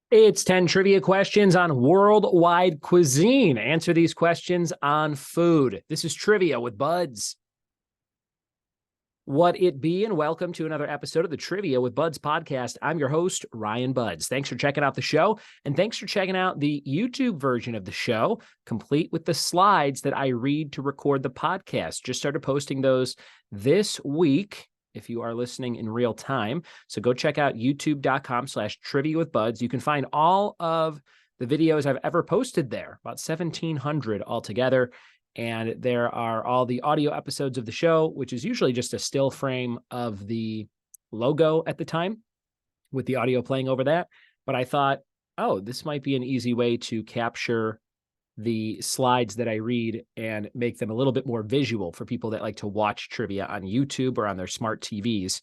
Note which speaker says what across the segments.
Speaker 1: It's 10 trivia questions on worldwide cuisine. Answer these questions on food. This is Trivia with Buds. What it be, and welcome to another episode of the Trivia with Buds podcast. I'm your host, Ryan Buds. Thanks for checking out the show, and thanks for checking out the YouTube version of the show, complete with the slides that I read to record the podcast. Just started posting those this week, if you are listening in real time. So go check out youtube.com/trivia with buds. You can find all of the videos I've ever posted there, about 1,700 altogether. And there are all the audio episodes of the show, which is usually just a still frame of the logo at the time with the audio playing over that. But I thought, oh, this might be an easy way to capture the slides that I read and make them a little bit more visual for people that like to watch trivia on YouTube or on their smart TVs.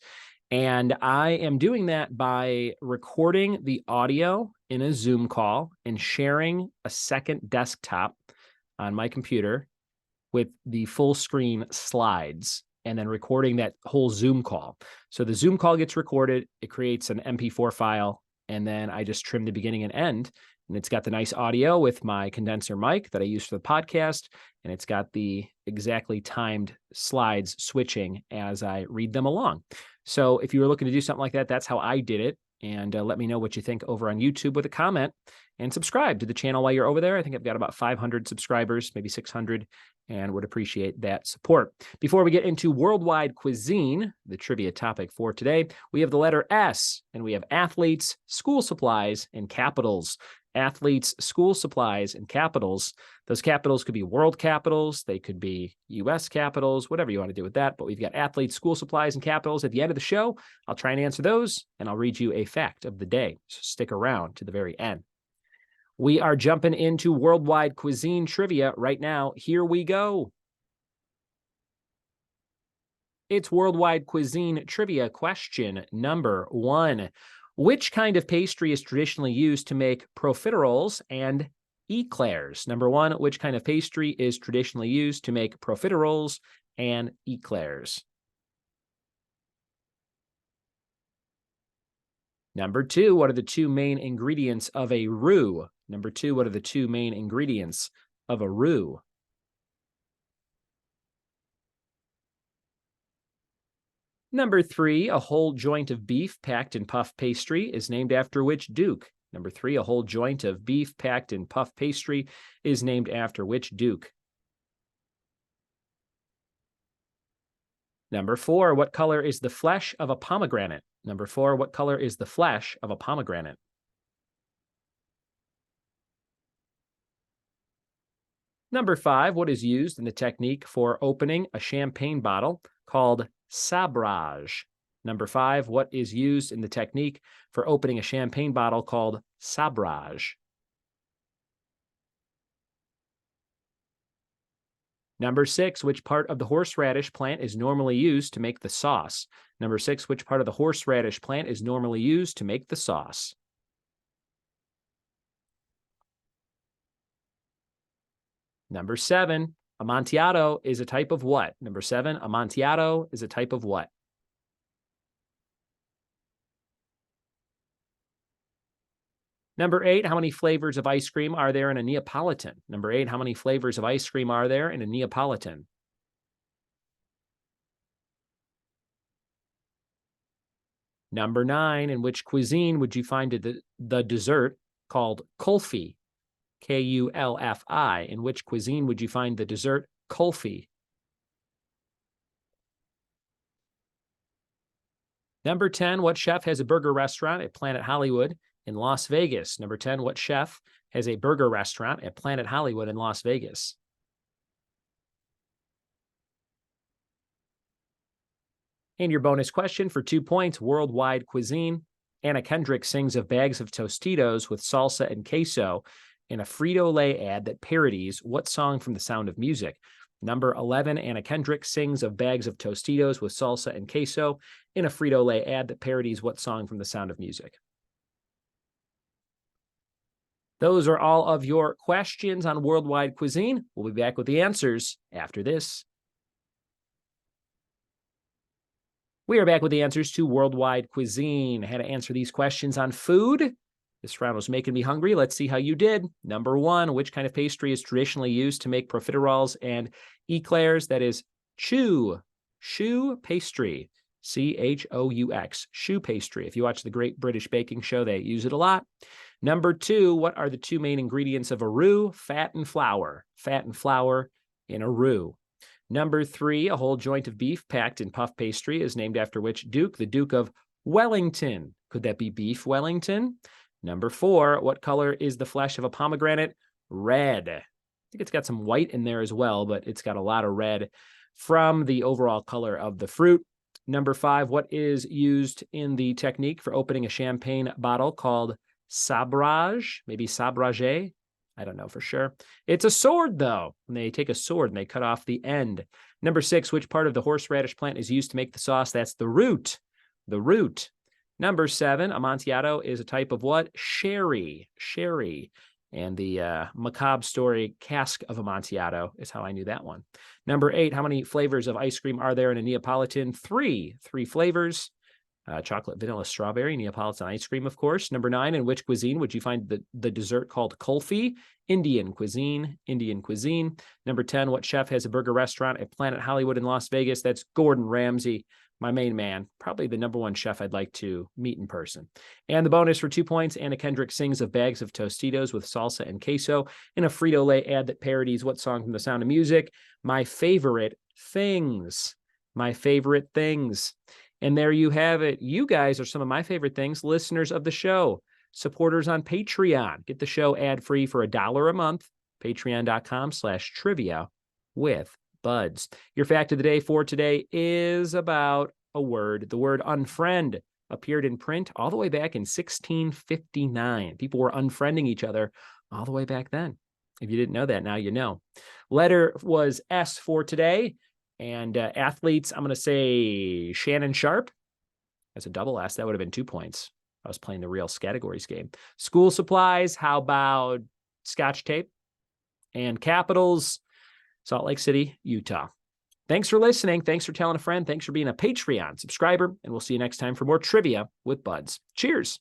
Speaker 1: And I am doing that by recording the audio in a Zoom call and sharing a second desktop on my computer with the full screen slides and then recording that whole Zoom call. So the Zoom call gets recorded, it creates an MP4 file, and then I just trim the beginning and end. And it's got the nice audio with my condenser mic that I use for the podcast. And it's got the exactly timed slides switching as I read them along. So if you were looking to do something like that, that's how I did it. And let me know what you think over on YouTube with a comment, and subscribe to the channel while you're over there. I think I've got about 500 subscribers, maybe 600, and would appreciate that support. Before we get into worldwide cuisine, the trivia topic for today, we have the letter S, and we have athletes, school supplies, and capitals. Athletes, school supplies, and capitals. Those capitals could be world capitals. They could be U.S. capitals, whatever you want to do with that. But we've got athletes, school supplies, and capitals at the end of the show. I'll try and answer those, and I'll read you a fact of the day. So stick around to the very end. We are jumping into worldwide cuisine trivia right now. Here we go. It's worldwide cuisine trivia question number 1. Which kind of pastry is traditionally used to make profiteroles and eclairs? Number 1, which kind of pastry is traditionally used to make profiteroles and eclairs? Number 2, what are the two main ingredients of a roux? Number 2, what are the two main ingredients of a roux? Number 3, a whole joint of beef packed in puff pastry is named after which duke? Number 3, a whole joint of beef packed in puff pastry is named after which duke? Number 4, what color is the flesh of a pomegranate? Number 4, what color is the flesh of a pomegranate? Number 5, what is used in the technique for opening a champagne bottle called sabrage? Number 5, what is used in the technique for opening a champagne bottle called sabrage? Number 6, which part of the horseradish plant is normally used to make the sauce? Number 6, which part of the horseradish plant is normally used to make the sauce? Number 7, Amontillado is a type of what? Number 7, Amontillado is a type of what? Number 8, how many flavors of ice cream are there in a Neapolitan? Number 8, how many flavors of ice cream are there in a Neapolitan? Number 9, in which cuisine would you find the dessert called kulfi? Kulfi. In which cuisine would you find the dessert kulfi? Number 10, what chef has a burger restaurant at Planet Hollywood in Las Vegas? Number 10, what chef has a burger restaurant at Planet Hollywood in Las Vegas? And your bonus question for 2 points, worldwide cuisine. Anna Kendrick sings of bags of Tostitos with salsa and queso in a Frito-Lay ad that parodies what song from The Sound of Music? Number 11, Anna Kendrick sings of bags of Tostitos with salsa and queso in a Frito-Lay ad that parodies what song from The Sound of Music? Those are all of your questions on worldwide cuisine. We'll be back with the answers after this. We are back with the answers to worldwide cuisine. I had to answer these questions on food. This round was making me hungry. Let's see how you did. Number 1, which kind of pastry is traditionally used to make profiteroles and eclairs? That is choux pastry. Choux, choux pastry. If you watch the Great British Baking Show, they use it a lot. Number 2, what are the 2 main ingredients of a roux? Fat and flour. Fat and flour in a roux. Number 3, a whole joint of beef packed in puff pastry is named after which duke? The Duke of Wellington. Could that be beef Wellington? Number 4, what color is the flesh of a pomegranate? Red. I think it's got some white in there as well, but it's got a lot of red from the overall color of the fruit. Number 5, what is used in the technique for opening a champagne bottle called sabrage? Maybe sabrage? I don't know for sure. It's a sword, though. When they take a sword and they cut off the end. Number 6, which part of the horseradish plant is used to make the sauce? That's the root. The root. Number 7, Amontillado is a type of what? Sherry. Sherry. And the macabre story cask of Amontillado is how I knew that one. Number 8, how many flavors of ice cream are there in a Neapolitan? 3. 3 flavors. Chocolate, vanilla, strawberry, Neapolitan ice cream, of course. Number 9, in which cuisine would you find the dessert called kulfi? Indian cuisine. Indian cuisine. Number 10, what chef has a burger restaurant at Planet Hollywood in Las Vegas? That's Gordon Ramsay, my main man. Probably the number 1 chef I'd like to meet in person. And the bonus for 2 points, Anna Kendrick sings of bags of Tostitos with salsa and queso in a Frito-Lay ad that parodies what song from The Sound of Music? My Favorite Things. My Favorite Things. And there you have it. You guys are some of my favorite things, listeners of the show, supporters on Patreon. Get the show ad-free for $1 a month, patreon.com/trivia with Buds. Your fact of the day for today is about a word. The word unfriend appeared in print all the way back in 1659. People were unfriending each other all the way back then. If you didn't know that, now you know. Letter was S for today. And athletes, I'm going to say Shannon Sharp. That's a double S. That would have been 2 points. I was playing the real categories game. School supplies, how about Scotch tape? And capitals, Salt Lake City, Utah. Thanks for listening. Thanks for telling a friend. Thanks for being a Patreon subscriber. And we'll see you next time for more trivia with Buds. Cheers.